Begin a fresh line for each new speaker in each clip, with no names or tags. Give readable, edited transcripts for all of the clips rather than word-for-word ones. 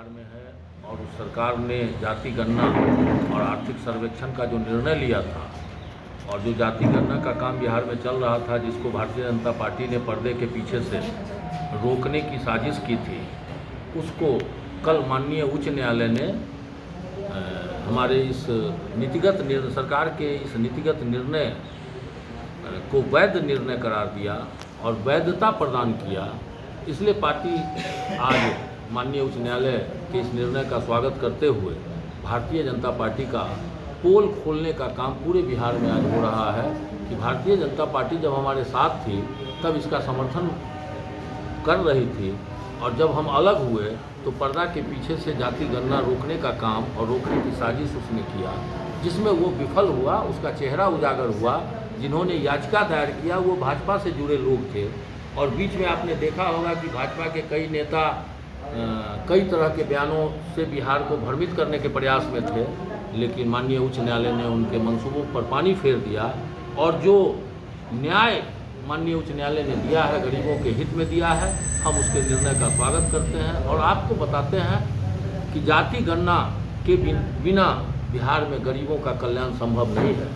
बिहार में है और उस सरकार ने जाति गणना और आर्थिक सर्वेक्षण का जो निर्णय लिया था और जो जाति गणना का काम बिहार में चल रहा था, जिसको भारतीय जनता पार्टी ने पर्दे के पीछे से रोकने की साजिश की थी, उसको कल माननीय उच्च न्यायालय ने हमारे इस सरकार के इस नीतिगत निर्णय को वैध निर्णय करार दिया और वैधता प्रदान किया। इसलिए पार्टी आज माननीय उच्च न्यायालय के इस निर्णय का स्वागत करते हुए भारतीय जनता पार्टी का पोल खोलने का काम पूरे बिहार में आज हो रहा है कि भारतीय जनता पार्टी जब हमारे साथ थी तब इसका समर्थन कर रही थी, और जब हम अलग हुए तो पर्दा के पीछे से जाति गणना रोकने का काम और रोकने की साजिश उसने किया, जिसमें वो विफल हुआ। उसका चेहरा उजागर हुआ। जिन्होंने याचिका दायर किया वो भाजपा से जुड़े लोग थे, और बीच में आपने देखा होगा कि भाजपा के कई नेता कई तरह के बयानों से बिहार को भ्रमित करने के प्रयास में थे, लेकिन माननीय उच्च न्यायालय ने उनके मंसूबों पर पानी फेर दिया और जो न्याय माननीय उच्च न्यायालय ने दिया है, गरीबों के हित में दिया है। हम उसके निर्णय का स्वागत करते हैं और आपको बताते हैं कि जाति गणना के बिना बिहार में गरीबों का कल्याण संभव नहीं है।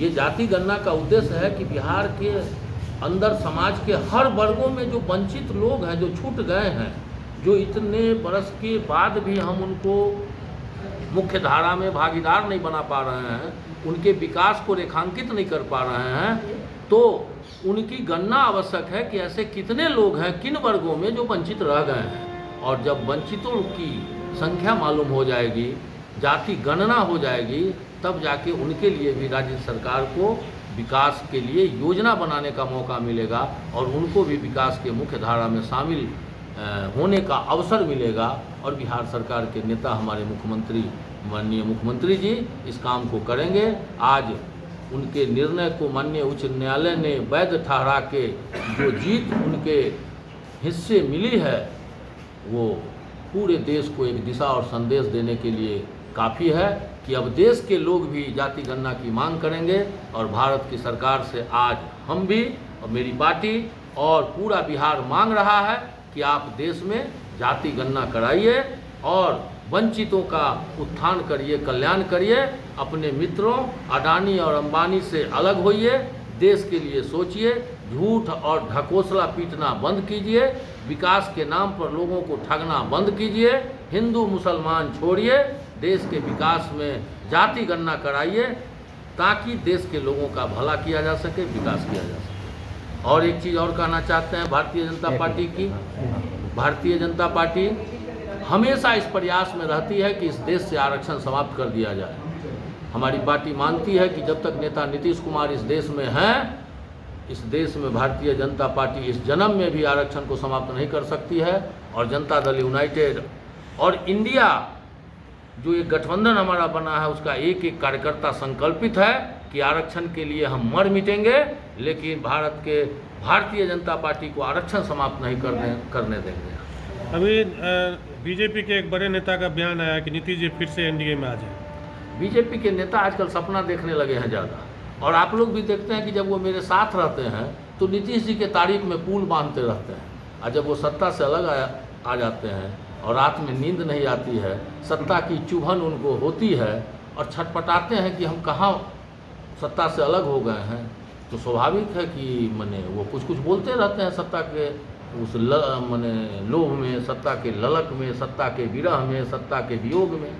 ये जाति गणना का उद्देश्य है कि बिहार के अंदर समाज के हर वर्गों में जो वंचित लोग हैं, जो छूट गए हैं, जो इतने बरस के बाद भी हम उनको मुख्य धारा में भागीदार नहीं बना पा रहे हैं, उनके विकास को रेखांकित नहीं कर पा रहे हैं, तो उनकी गणना आवश्यक है कि ऐसे कितने लोग हैं, किन वर्गों में जो वंचित रह गए हैं। और जब वंचितों की संख्या मालूम हो जाएगी, जाति गणना हो जाएगी, तब जाके उनके लिए भी राज्य सरकार को विकास के लिए योजना बनाने का मौका मिलेगा और उनको भी विकास के मुख्य धारा में शामिल होने का अवसर मिलेगा। और बिहार सरकार के नेता हमारे मुख्यमंत्री माननीय मुख्यमंत्री जी इस काम को करेंगे। आज उनके निर्णय को माननीय उच्च न्यायालय ने वैध ठहरा के जो जीत उनके हिस्से मिली है, वो पूरे देश को एक दिशा और संदेश देने के लिए काफ़ी है कि अब देश के लोग भी जाति गणना की मांग करेंगे। और भारत की सरकार से आज हम भी और मेरी पार्टी और पूरा बिहार मांग रहा है कि आप देश में जाति गणना कराइए और वंचितों का उत्थान करिए, कल्याण करिए। अपने मित्रों अडानी और अंबानी से अलग होइए, देश के लिए सोचिए, झूठ और ढकोसला पीटना बंद कीजिए, विकास के नाम पर लोगों को ठगना बंद कीजिए, हिंदू मुसलमान छोड़िए, देश के विकास में जाति गणना कराइए ताकि देश के लोगों का भला किया जा सके, विकास किया जा सके। और एक चीज़ और कहना चाहते हैं भारतीय जनता पार्टी की, भारतीय जनता पार्टी हमेशा इस प्रयास में रहती है कि इस देश से आरक्षण समाप्त कर दिया जाए। हमारी पार्टी मानती है कि जब तक नेता नीतीश कुमार इस देश में हैं, इस देश में भारतीय जनता पार्टी इस जन्म में भी आरक्षण को समाप्त नहीं कर सकती है। और जनता दल यूनाइटेड और इंडिया जो एक गठबंधन हमारा बना है, उसका एक एक कार्यकर्ता संकल्पित है कि आरक्षण के लिए हम मर मिटेंगे, लेकिन भारतीय जनता पार्टी को आरक्षण समाप्त नहीं करने देंगे।
अभी बीजेपी के एक बड़े नेता का बयान आया कि नीतीश जी फिर से एनडीए में आ जाए।
बीजेपी के नेता आजकल सपना देखने लगे हैं ज़्यादा, और आप लोग भी देखते हैं कि जब वो मेरे साथ रहते हैं तो नीतीश जी के तारीफ में पुल बांधते रहते हैं, और जब वो सत्ता से अलग आ जाते हैं और रात में नींद नहीं आती है, सत्ता की चुभन उनको होती है और छटपटाते हैं कि हम कहाँ सत्ता से अलग हो गए हैं, तो स्वाभाविक है कि वो कुछ बोलते रहते हैं सत्ता के उस लोभ में, सत्ता के ललक में, सत्ता के विरह में, सत्ता के वियोग में।